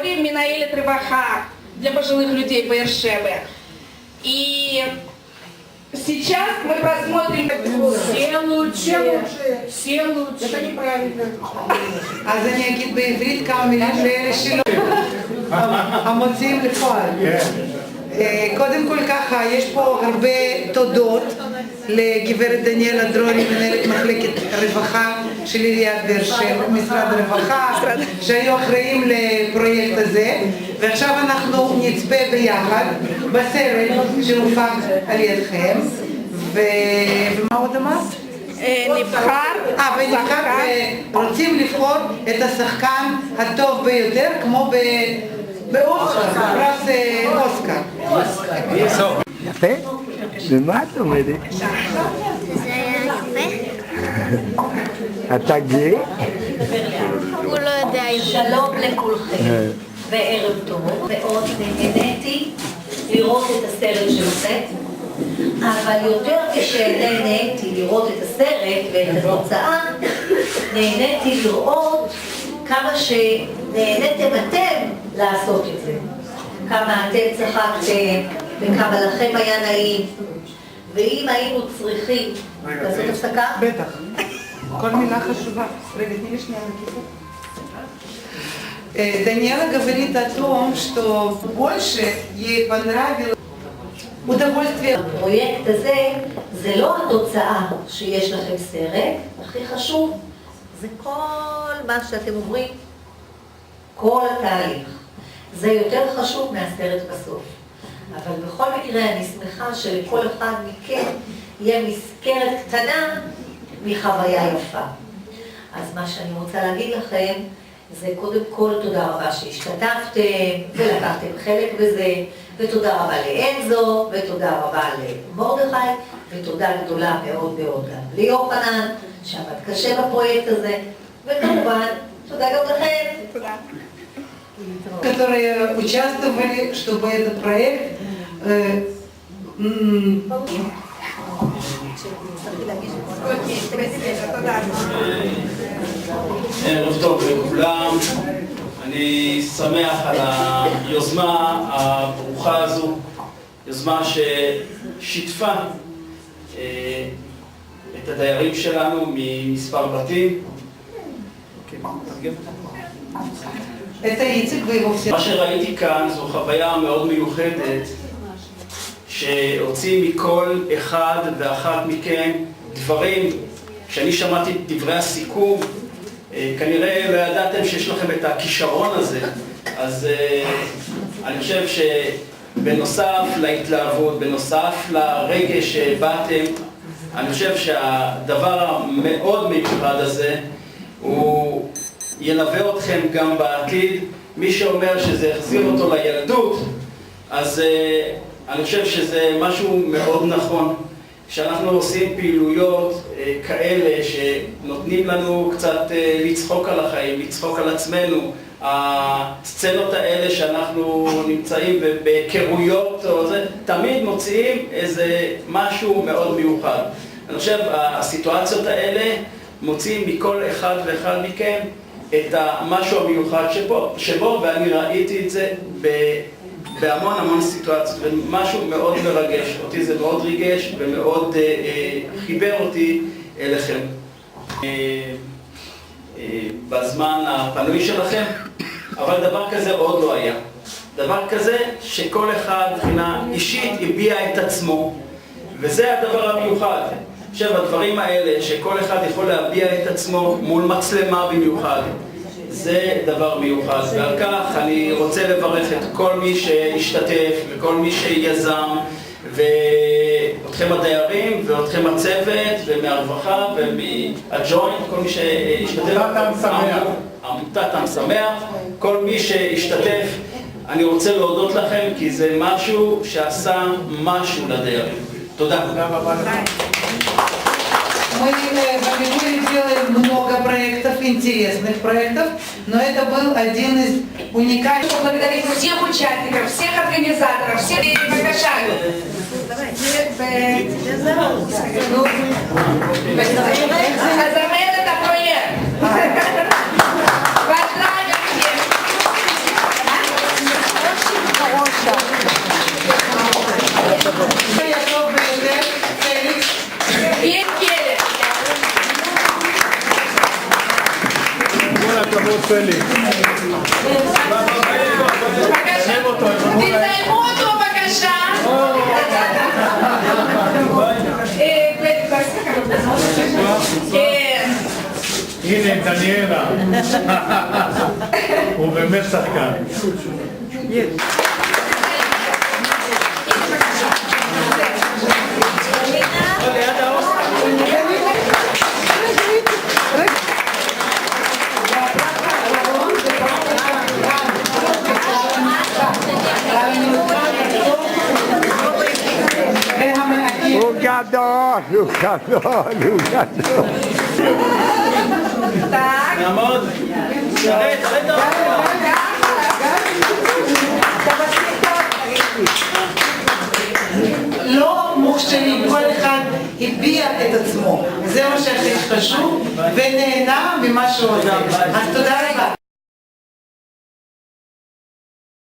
Григорий, Минаэлит Реваха для пожилых людей Бершебе. И сейчас мы просмотрим все лучшие. Все лучшие. Это неправильно. אז אני אגיד בעברית כמה מילים לאלה שלא המוציאים לפועל. קודם כל ככה, יש פה הרבה תודות לגברת דניאלה דרורי, מנהלת מחלקת רווחה של עיריית באר שבע, משרד הרווחה, שהיו אחראים לפרויקט הזה, ועכשיו אנחנו נצפה ביחד בסרט שהופק על ידכם, ומה עוד אמרת? ונבחר ורוצים לבחור את השחקן הטוב ביותר כמו באוסקר, בפרס אוסקר. יפה? ומה את עומדת? זה היה יפה. אתה גאה? הוא לא יודע אם... שלום לכולכם וערב טוב. מאוד נהניתי לראות את הסרט שלכם, אבל יותר כשנהניתי לראות את הסרט ואת התוצאה, נהניתי לראות כמה שנהניתם אתם לעשות את זה. כמה אתם צחקתם וכמה לכם היה נעים. ואם היינו צריכים לעשות הפסקה? בטח. כל מילה חשובה. רגע, תני לי שנייה לכיוון. Даниэла говорит о том, что больше ей понравилось удовольствие. הפרויקט הזה זה לא התוצאה שיש לכם סרט, הכי חשוב זה כל מה שאתם אומרים, כל התהליך. זה יותר חשוב מהסרט בסוף. אבל בכל מקרה אני שמחה שלכל אחד מכם יהיה מזכרת קטנה מחוויה יפה. אז מה שאני רוצה להגיד לכם זה קודם כל תודה רבה שהשתתפתם ולקחתם חלק בזה, ותודה רבה לאנזו, ותודה רבה למרדכי, ותודה גדולה מאוד מאוד גם ליוחנן, שעבד קשה בפרויקט הזה, וכמובן, תודה גם לכם. תודה. Которые участвовали, чтобы этот проект ערב טוב לכולם, אני שמח על היוזמה הברוכה הזו, יוזמה ששיתפה את הדיירים שלנו ממספר בתים. מה שראיתי כאן זו חוויה מאוד מיוחדת שהוציא מכל אחד ואחת מכם דברים. כשאני שמעתי את דברי הסיכום, כנראה לא ידעתם שיש לכם את הכישרון הזה, אז אני חושב שבנוסף להתלהבות, בנוסף לרגש שבאתם, אני חושב שהדבר המאוד מיוחד הזה הוא ילווה אתכם גם בעתיד. מי שאומר שזה החזיר אותו לילדות, אז אני חושב שזה משהו מאוד נכון. כשאנחנו עושים פעילויות כאלה שנותנים לנו קצת לצחוק על החיים, לצחוק על עצמנו, הסצנות האלה שאנחנו נמצאים בהיכרויות, תמיד מוציאים איזה משהו מאוד מיוחד. אני חושב הסיטואציות האלה מוציאים מכל אחד ואחד מכם את המשהו המיוחד שבו, ואני ראיתי את זה בהמון המון סיטואציות, ומשהו מאוד מרגש. אותי זה מאוד ריגש ומאוד חיבר אותי אליכם. בזמן הפנוי שלכם, אבל דבר כזה עוד לא היה. דבר כזה שכל אחד מבחינה אישית הביע את עצמו, וזה הדבר המיוחד. עכשיו, הדברים האלה שכל אחד יכול להביע את עצמו מול מצלמה במיוחד, זה דבר מיוחד, ועל כך אני רוצה לברך את כל מי שהשתתף וכל מי שיזם, ואתכם הדיירים ואתכם הצוות ומהרווחה ומהג'וינט, כל מי שהשתתף, עמותת עם שמח, כל מי שהשתתף, אני רוצה להודות לכם כי זה משהו שעשה משהו לדיירים. תודה. Мы в Голливуде делаем много проектов, интересных проектов, но это был один из уникальных. Благодарим всех участников, всех организаторов, всех приглашаю. Это проект. Поздравляю всех. הטוב ביותר, פליקס. Петь. כל הכבוד פליקס. תסיימו אותו בבקשה. הנה דניאלה. הוא באמת שחקן. הוא גדול, הוא גדול, הוא גדול. נעמוד. תראה את האור. לא מוכשרים, כל אחד הביע את עצמו. זה מה שהכי חשוב, ונהנה ממה שהוא עושה. אז תודה רבה.